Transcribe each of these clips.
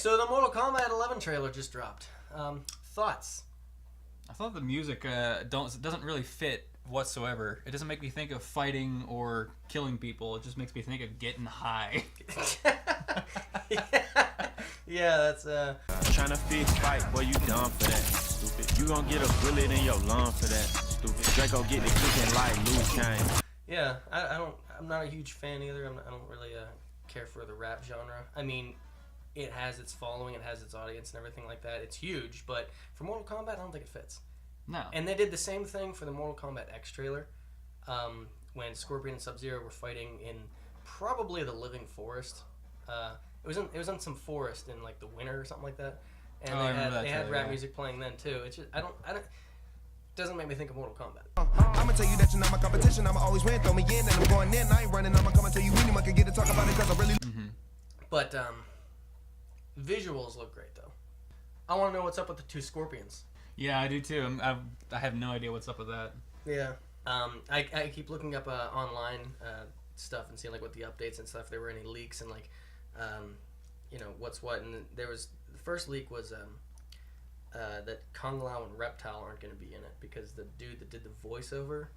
so the Mortal Kombat 11 trailer just dropped. Thoughts? I thought the music doesn't really fit whatsoever. It doesn't make me think of fighting or killing people. It just makes me think of getting high. Yeah, that's Trying to fix fight, boy, you dumb for that. Stupid. You gonna get a bullet in your lung for that. Stupid. Draco get the kicking like Luke Kane. Yeah, I'm not a huge fan either. I don't really care for the rap genre. I mean, it has its following, it has its audience and everything like that. It's huge, but for Mortal Kombat, I don't think it fits. No. And they did the same thing for the Mortal Kombat X trailer, when Scorpion and Sub-Zero were fighting in probably the Living Forest. It was in some forest in like the winter or something like that, and they had rap music playing then too. It's just I don't. Doesn't make me think of Mortal Kombat. I'ma tell you that you're not my competition. I'ma always win. Throw me in and I'm going in. I ain't running. I'ma come and tell you anyone can get to talk about it because I really. But visuals look great though. I want to know what's up with the two Scorpions. Yeah, I do too. I have no idea what's up with that. Yeah. I keep looking up online stuff and seeing like what the updates and stuff. If there were any leaks and like, what's what. And there was the first leak was that Kung Lao and Reptile aren't going to be in it because the dude that did the voiceover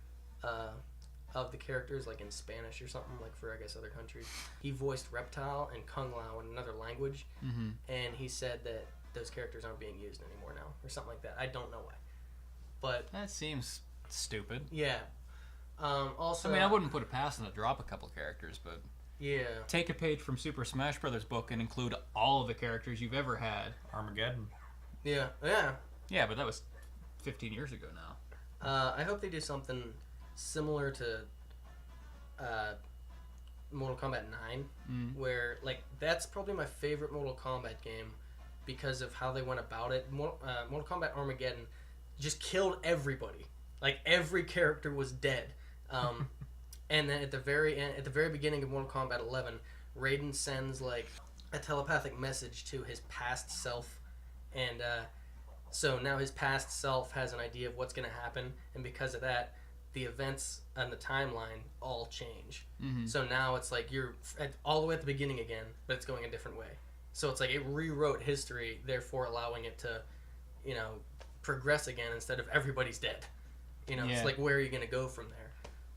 of the characters, like in Spanish or something, like for I guess other countries, he voiced Reptile and Kung Lao in another language, and he said that those characters aren't being used anymore now or something like that. I don't know why, but that seems stupid. Yeah. Also, I mean, I wouldn't put it past them to drop a couple characters, but yeah, take a page from Super Smash Brothers book and include all of the characters you've ever had. Armageddon. Yeah. Yeah, but that was 15 years ago now. I hope they do something similar to Mortal Kombat 9, where like that's probably my favorite Mortal Kombat game because of how they went about it. Mortal Kombat Armageddon just killed everybody. Like every character was dead. And then at the very beginning of Mortal Kombat 11, Raiden sends like a telepathic message to his past self, and so now his past self has an idea of what's going to happen, and because of that, the events and the timeline all change. So now it's like you're all the way at the beginning again, but it's going a different way. So it's like it rewrote history, therefore allowing it to, progress again instead of everybody's dead. It's like where are you going to go from there?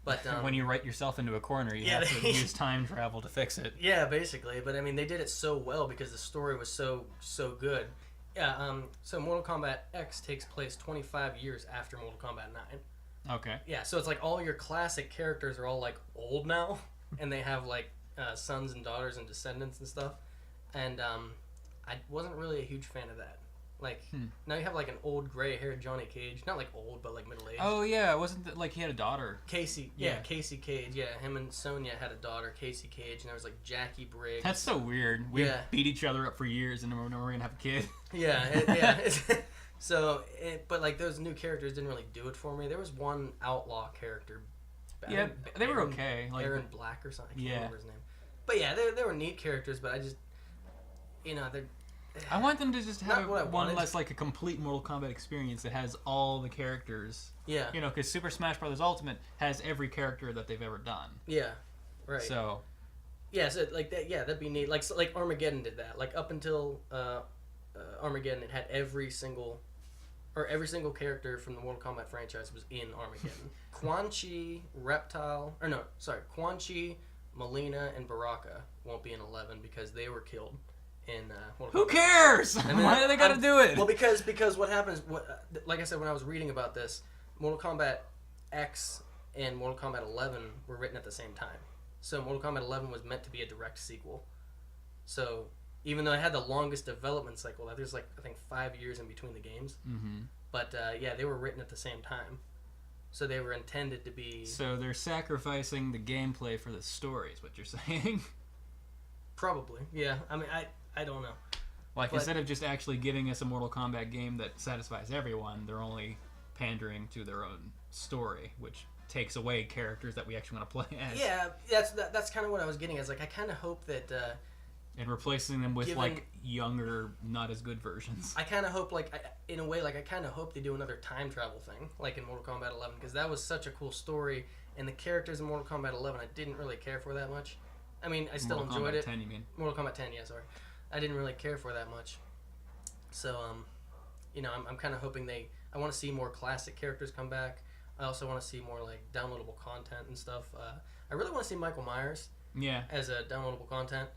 But when you write yourself into a corner, you have to use time travel to fix it. Yeah, basically. But I mean, they did it so well because the story was so good. Yeah. So Mortal Kombat X takes place 25 years after Mortal Kombat 9. Okay. Yeah. So it's like all your classic characters are all like old now, and they have like sons and daughters and descendants and stuff. And I wasn't really a huge fan of that. Like, now you have, like, an old gray-haired Johnny Cage. Not, like, old, but, like, middle-aged. Oh, yeah. Wasn't it, like, he had a daughter? Casey. Yeah, Casey Cage. Yeah, him and Sonya had a daughter, Casey Cage. And there was, like, Jackie Briggs. That's so weird. We beat each other up for years, and then we're going to have a kid. Yeah. So, but, like, those new characters didn't really do it for me. There was one outlaw character. Yeah, they were okay. Like, Aaron Black or something. I can't remember his name. But, yeah, they were neat characters, but I just, they're... I want them to just have one less like a complete Mortal Kombat experience that has all the characters. Yeah. Because Super Smash Bros. Ultimate has every character that they've ever done. Yeah. Right. So. Yeah. So like that. Yeah, that'd be neat. Like Armageddon did that. Like up until Armageddon, it had every single character from the Mortal Kombat franchise was in Armageddon. Quan Chi, Quan Chi, Melina, and Baraka won't be in 11 because they were killed. Who cares? Why do they got to do it? Well, because what happens, like I said when I was reading about this, Mortal Kombat X and Mortal Kombat 11 were written at the same time. So Mortal Kombat 11 was meant to be a direct sequel. So even though it had the longest development cycle, there's like I think 5 years in between the games. But they were written at the same time. So they were intended to be. So they're sacrificing the gameplay for the story, is what you're saying? Probably, yeah. I mean, I don't know. Like, instead of just actually giving us a Mortal Kombat game that satisfies everyone, they're only pandering to their own story, which takes away characters that we actually want to play as. Yeah, that's kind of what I was getting at. Like, I kind of hope that... and replacing them with, like, younger, not as good versions. I kind of hope, like, in a way, like, I kind of hope they do another time travel thing, like in Mortal Kombat 11, because that was such a cool story, and the characters in Mortal Kombat 11 I didn't really care for that much. I mean, I still enjoyed it. Mortal Kombat 10, you mean? Mortal Kombat 10, yeah, sorry. I didn't really care for that much. So, you know, I'm kind of hoping I want to see more classic characters come back. I also want to see more, like, downloadable content and stuff. I really want to see Michael Myers as a downloadable content,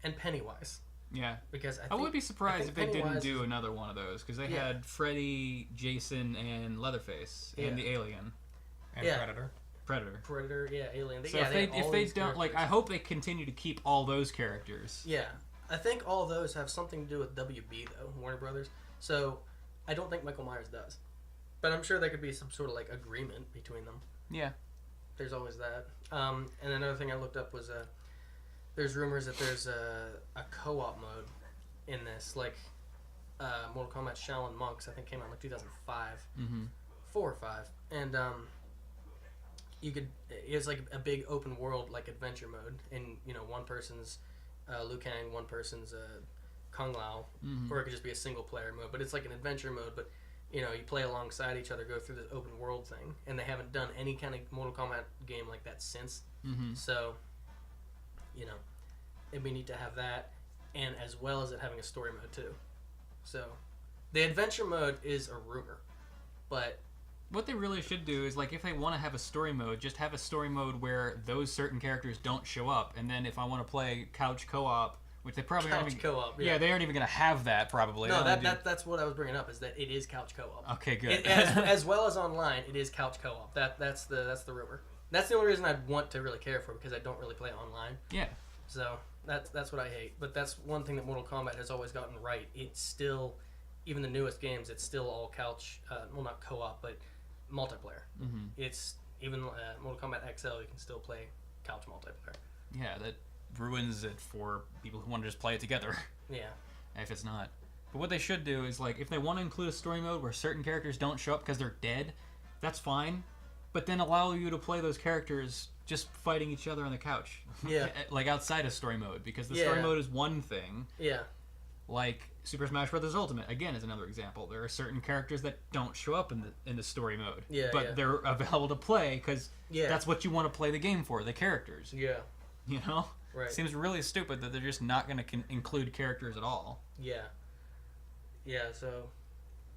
and Pennywise. Yeah. Because I would be surprised if they didn't do another one of those, because they had Freddy, Jason, and Leatherface, and the Alien. And Predator, Alien. So if they don't, like, I hope they continue to keep all those characters. Yeah. I think all those have something to do with WB, though, Warner Brothers. So I don't think Michael Myers does. But I'm sure there could be some sort of, like, agreement between them. Yeah. There's always that. And another thing I looked up was there's rumors that there's a co-op mode in this, like Mortal Kombat Shaolin Monks, I think came out in like 2005, 4 or 5, and it's like a big open world like adventure mode, and you know one person's Liu Kang, one person's Kung Lao, or it could just be a single player mode, but it's like an adventure mode, but you know you play alongside each other, go through this open world thing, and they haven't done any kind of Mortal Kombat game like that since, so you know, it'd be neat to have that, and as well as it having a story mode too. So, the adventure mode is a rumor, but what they really should do is, like, if they want to have a story mode, just have a story mode where those certain characters don't show up, and then if I want to play couch co-op, which they probably aren't even, co-op, yeah, they aren't even going to have that probably. No, that's what I was bringing up, is that it is couch co-op. Okay, good. As well as online, it is couch co-op. That's the rumor. That's the only reason I'd want to really care for, because I don't really play online. Yeah. So that's what I hate. But that's one thing that Mortal Kombat has always gotten right. It's still, even the newest games, it's still all couch, well, not co-op, but multiplayer. It's even Mortal Kombat XL, you can still play couch multiplayer. Yeah, that ruins it for people who want to just play it together. Yeah. If it's not. But what they should do is, like, if they want to include a story mode where certain characters don't show up because they're dead, that's fine. But then allow you to play those characters just fighting each other on the couch. Yeah. Like outside of story mode, because the story mode is one thing. Yeah. Like Super Smash Bros. Ultimate, again, is another example. There are certain characters that don't show up in the story mode. Yeah, but they're available to play because that's what you want to play the game for, the characters. Yeah. You know? Right. Seems really stupid that they're just not going to include characters at all. Yeah. Yeah, so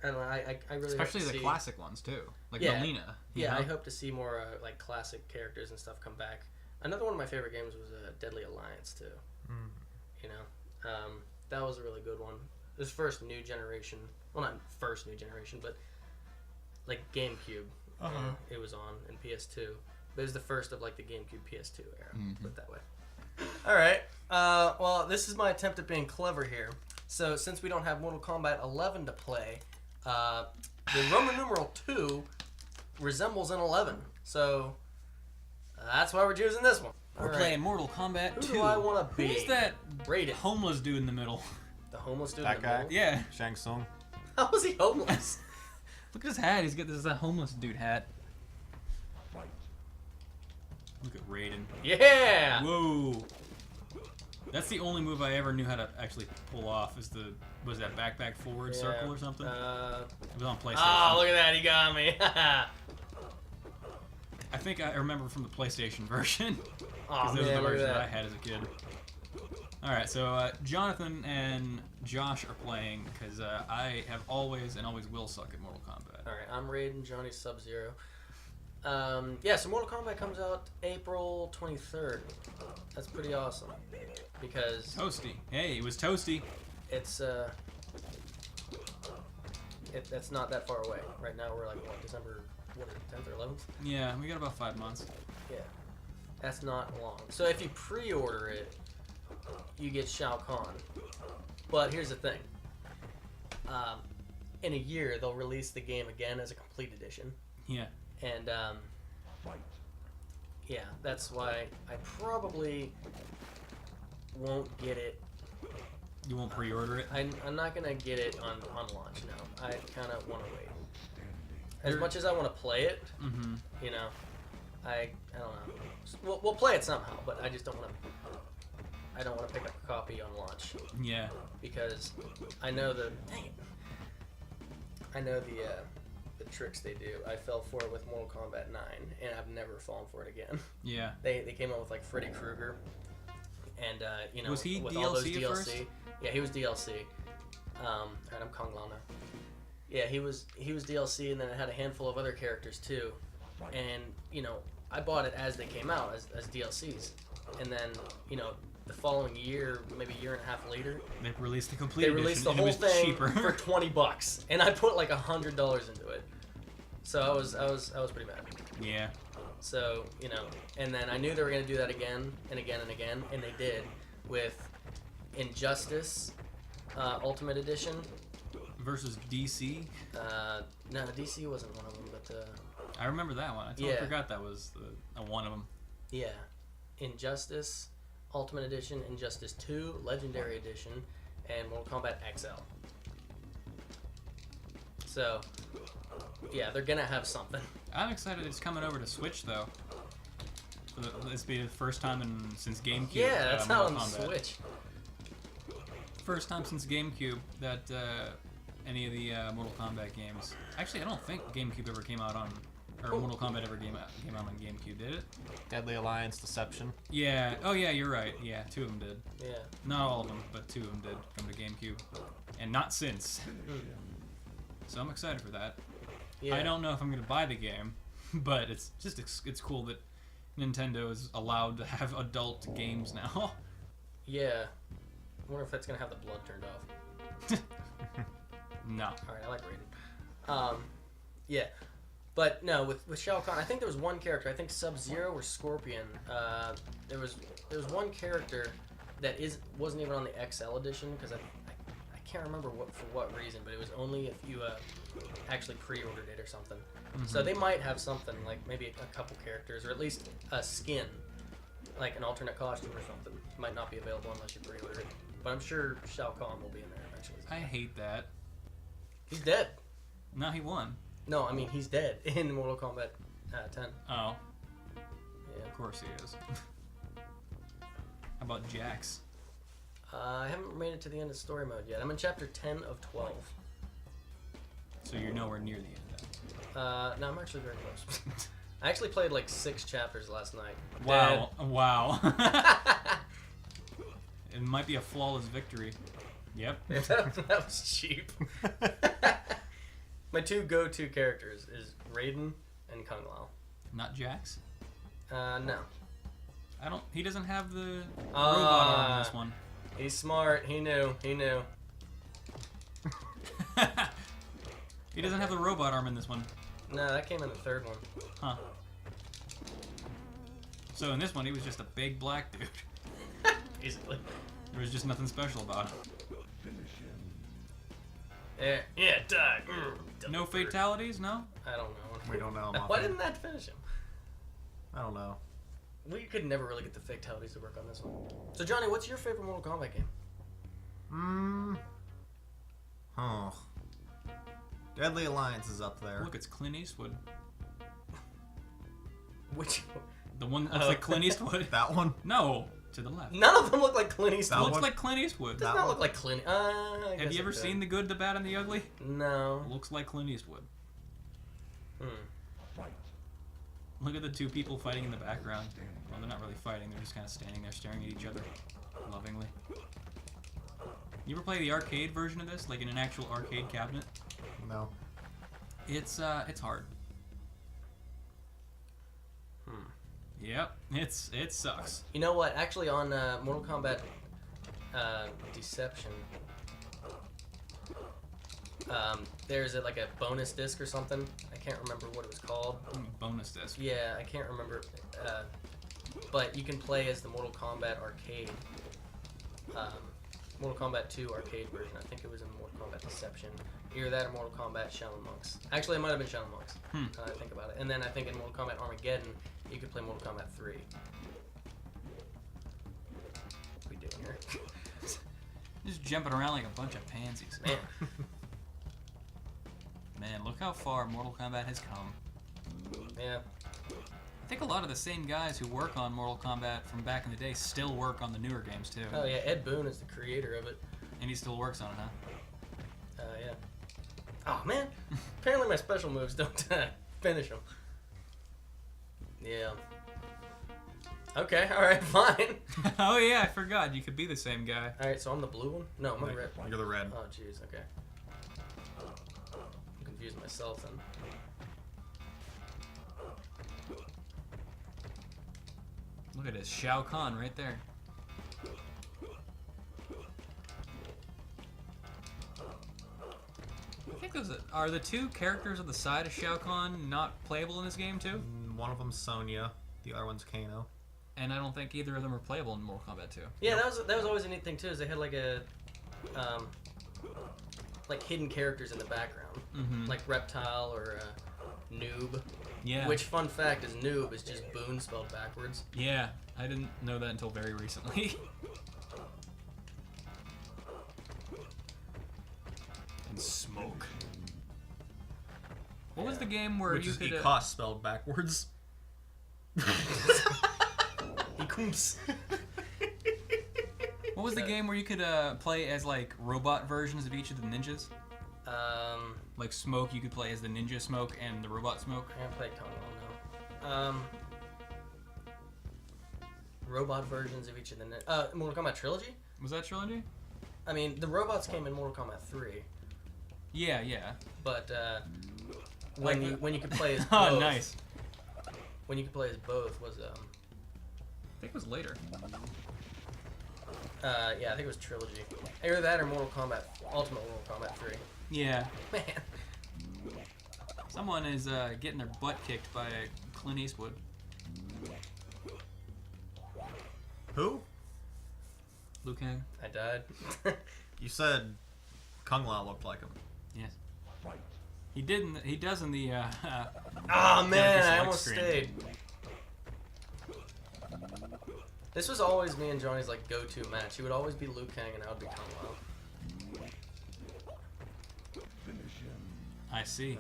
I don't know. I really especially hope to the see classic ones too, like Melina. Yeah, I hope to see more like classic characters and stuff come back. Another one of my favorite games was Deadly Alliance too. You know, that was a really good one. This first new generation, well, not first new generation, but like GameCube. It was on and PS2. But it was the first of like the GameCube PS2 era. Put it that way. All right. Well, this is my attempt at being clever here. So since we don't have Mortal Kombat 11 to play. The Roman numeral 2 resembles an 11, so that's why we're choosing this one. We're playing Mortal Kombat 2. Who do I want to be? Who's that rated homeless dude in the middle? The homeless dude that in the guy? middle? Yeah. Shang Tsung. How is he homeless? Look at his hat. He's got this homeless dude hat. Look at Raiden. Yeah! Whoa. That's the only move I ever knew how to actually pull off. Was that back forward circle or something? It was on PlayStation. Oh, look at that! He got me. I think I remember from the PlayStation version. Oh, Because those are the look at versions that I that. had as a kid. Alright, so Jonathan and Josh are playing because I have always and always will suck at Mortal Kombat. Alright, I'm Raiden, Johnny's Sub-Zero. Yeah, so Mortal Kombat comes out April 23rd. That's pretty awesome. Because Toasty. Hey, it was toasty. it's that's not that far away. Right now we're like what, December 10th or 11th? Yeah, we got about 5 months. Yeah. That's not long. So if you pre-order it, you get Shao Kahn. But here's the thing. In a year they'll release the game again as a complete edition. Yeah. And yeah, that's why I probably won't get it. You won't pre-order it? I'm not gonna get it on launch. No, I kind of want to wait. As much as I want to play it, you know, I don't know. We'll play it somehow, but I just don't want to. I don't want to pick up a copy on launch. Yeah. Because I know the tricks they do. I fell for it with Mortal Kombat 9, and I've never fallen for it again. Yeah. They came out with like Freddy Krueger, and you know, was he with DLC all those at DLC. first? Yeah, he was DLC. Alright, I'm Kung Lao now. Yeah, he was DLC, and then it had a handful of other characters too. And I bought it as they came out as DLCs, and then the following year, maybe a year and a half later, They released the complete they edition, released the and whole it was thing cheaper. for $20, and I put like $100 into it. So I was pretty mad. Yeah. So and then I knew they were gonna do that again and again and again, and they did with Injustice Ultimate Edition. Versus DC. No, DC wasn't one of them, but I remember that one. I totally forgot that was one of them. yeah, Injustice Ultimate Edition, Injustice 2 Legendary Edition, and Mortal Kombat XL. So yeah, they're gonna have something. I'm excited it's coming over to Switch though. This be the first time since GameCube. Yeah, that's out on the Kombat. Switch. First time since GameCube that any of the Mortal Kombat games. Actually, I don't think GameCube ever came out on, or Mortal Kombat ever came out on GameCube, did it? Deadly Alliance, Deception. Yeah. Oh yeah, you're right. Yeah, 2 of them did. Yeah. Not all of them, but 2 of them did come to GameCube, and not since. So I'm excited for that. Yeah. I don't know if I'm gonna buy the game, but it's cool that Nintendo is allowed to have adult games now. Yeah. I wonder if that's gonna have the blood turned off. No. Alright, I like rated. Yeah. But no, with Shao Kahn, I think there was one character, I think Sub-Zero or Scorpion. There was one character that wasn't even on the XL edition, because I can't remember for what reason, but it was only if you actually pre-ordered it or something. Mm-hmm. So they might have something, like maybe a couple characters, or at least a skin, like an alternate costume or something. It might not be available unless you pre-order it. But I'm sure Shao Kahn will be in there eventually. I hate that. He's dead. No, he won. No, I mean he's dead in Mortal Kombat 10. Oh. Yeah. Of course he is. How about Jax? I haven't made it to the end of story mode yet. I'm in chapter 10 of 12. So you're nowhere near the end then. No, I'm actually very close. I actually played like 6 chapters last night. Wow. Wow. It might be a flawless victory. Yep. That was cheap. My 2 go-to characters is Raiden and Kung Lao. Not Jax? No. He doesn't have the robot arm in this one. He's smart. He knew. He doesn't have the robot arm in this one. No, that came in the 3rd one. Huh. So in this one, he was just a big black dude. Basically. There was just nothing special about him. Yeah, die. No fatalities, no? I don't know. We don't know. Why didn't that finish him? I don't know. We could never really get the fatalities to work on this one. So Johnny, what's your favorite Mortal Kombat game? Oh. Deadly Alliance is up there. Look, it's Clint Eastwood. Which? The one that looks like Clint Eastwood. That one? No, to the left. None of them look like Clint Eastwood. Looks like Clint Eastwood. Does not look like Clint. Have you ever seen The Good, the Bad, and the Ugly? No. Looks like Clint Eastwood. Hmm. Look at the 2 people fighting in the background. Well, they're not really fighting. They're just kind of standing there staring at each other lovingly. You ever play the arcade version of this? Like in an actual arcade cabinet? No. It's hard. Yep, it sucks. You know what? Actually, on Mortal Kombat Deception, there's like a bonus disc or something. I can't remember what it was called. Bonus disc. Yeah, I can't remember. But you can play as the Mortal Kombat arcade. Mortal Kombat 2 arcade version. I think it was in Mortal Kombat Deception. Either that or Mortal Kombat Shaolin Monks. Actually, it might have been Shaolin Monks. I think about it. And then I think in Mortal Kombat Armageddon, you could play Mortal Kombat 3. What are we doing here? Just jumping around like a bunch of pansies. Man. Man, look how far Mortal Kombat has come. Yeah. I think a lot of the same guys who work on Mortal Kombat from back in the day still work on the newer games too. Oh yeah, Ed Boon is the creator of it. And he still works on it, huh? Yeah. Oh man, apparently my special moves don't finish them. Yeah. Okay, alright, fine. Oh yeah, I forgot. You could be the same guy. Alright, so I'm the blue one? No, I'm the red one. You're the red. Oh, jeez, okay. I'm confused myself then. Look at this, Shao Kahn right there. I think those are the two characters on the side of Shao Kahn not playable in this game too? One of them's Sonya, the other one's Kano. And I don't think either of them are playable in Mortal Kombat 2. Yeah, that was always a neat thing too, is they had like a like hidden characters in the background. Like Reptile or Noob. Yeah. Which, fun fact, is Noob is just Boon spelled backwards. Yeah, I didn't know that until very recently. And Smoke. What was the game where Which you is could... Ikos spelled backwards. Ikooms. What was the game where you could play as like robot versions of each of the ninjas? Like Smoke, you could play as the ninja Smoke and the robot Smoke. I haven't played Kong now. Robot versions of each of the Mortal Kombat Trilogy? Was that trilogy? I mean, the robots came in Mortal Kombat 3, Yeah, yeah. but when you could play as both, Oh, nice. when you could play as both was I think it was later. yeah, I think it was Trilogy. Either that or Mortal Kombat Ultimate Mortal Kombat 3. Yeah. Man. Someone is getting their butt kicked by Clint Eastwood. Who? Liu Kang. I died. You said Kung Lao looked like him. Yes. He didn't. He does in the. Oh man, I select almost screen. stayed. This was always me and Johnny's like go-to match. He would always be Liu Kang and I would be Kung Lao. I see.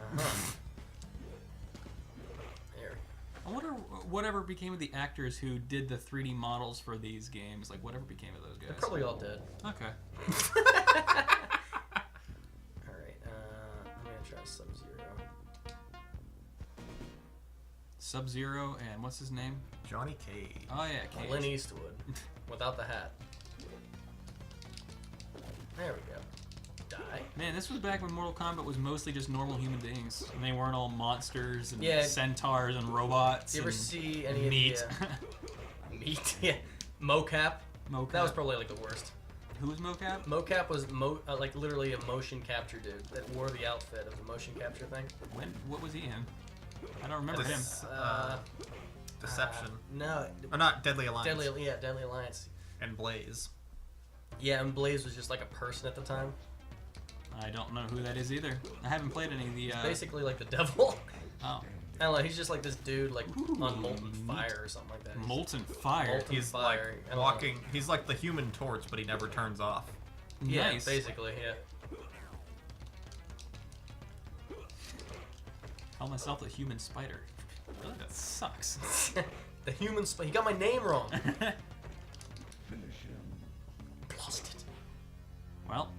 There. I wonder whatever became of the actors who did the 3D models for these games. Like whatever became of those They're guys. probably all dead. Okay. Alright, I'm gonna try Sub-Zero. Sub-Zero and what's his name? Johnny Cage. Oh yeah, Cage. Clint Eastwood. Without the hat. There we go. Die. Man, this was back when Mortal Kombat was mostly just normal human beings, and they weren't all monsters and Yeah. centaurs and robots. Do you ever and see any meat? of the... meat? Yeah. Mocap. Mocap. That was probably like the worst. Who was Mocap? Mocap was like literally a motion capture dude that wore the outfit of the motion capture thing. When? What was he in? I don't remember him. Deception. No. Or not Deadly Alliance. Deadly Alliance. And Blaze. Yeah, and Blaze was just like a person at the time. I don't know who that is either. I haven't played any of the. Basically like the devil. Oh. I don't know, he's just like this dude like on molten fire or something like that. He's Molten Fire. Molten He's fire. I like don't know. walking. He's like the Human Torch, but he never turns off. Yeah, Nice. basically, yeah. Call myself the Human Spider. Really, that sucks. The human he got my name wrong. Lost it. Well,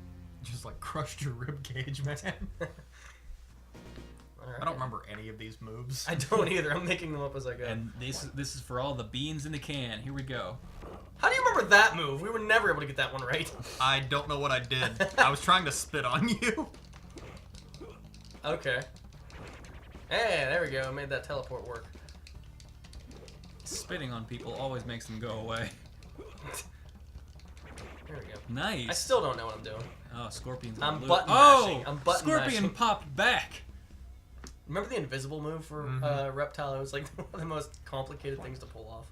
Just like crushed your rib cage, man. Alright. I don't remember any of these moves. I don't either. I'm making them up as I go. and this is for all the beans in the can. Here we go. How do you remember that move? We were never able to get that one right. I don't know what I did. I was trying to spit on you. Okay. Hey, there we go. I made that teleport work. Spitting on people always makes them go away. There we go. Nice. I still don't know what I'm doing. Oh, Scorpion's I'm on loot. button Oh, mashing. I'm button Scorpion mashing. popped back. Remember the invisible move for Reptile? It was like one of the most complicated things to pull off.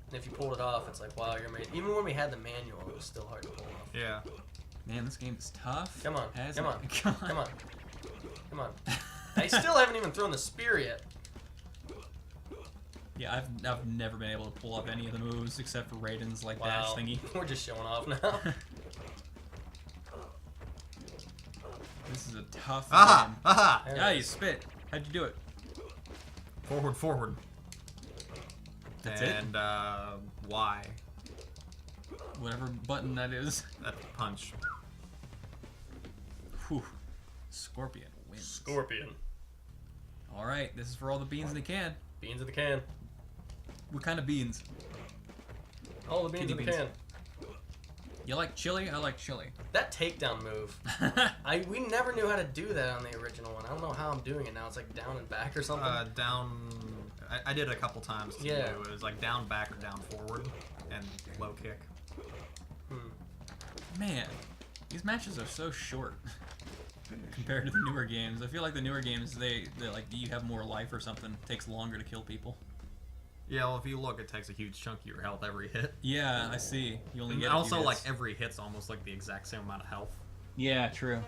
And if you pulled it off, it's like, wow, you're made. Even when we had the manual, it was still hard to pull off. Yeah. Man, this game is tough. Come on, As come it- on, come on, come on. I still haven't even thrown the spear yet. Yeah, I've never been able to pull off any of the moves except for Raiden's like dash Wow, thingy. we're just showing off now. This is a tough Aha! game. Aha! There Yeah, it you is. spit. How'd you do it? Forward, forward. That's it? And Y. Whatever button that is. That punch. Whew. Scorpion wins. Scorpion. Alright, this is for all the beans in the can. Beans in the can. What kind of beans? All the beans Kidney in the beans. can. You like chili? I like chili. That takedown move. We never knew how to do that on the original one. I don't know how I'm doing it now. It's like down and back or something. Down. I did it a couple times. Too. Yeah. It was like down, back, or down, forward, and low kick. Man, these matches are so short compared to the newer games. I feel like the newer games, they like you have more life or something. It takes longer to kill people. Yeah, well, if you look, it takes a huge chunk of your health every hit. Yeah, I see. You only And get also, a few like, hits. every hit's almost like the exact same amount of health. Yeah, true.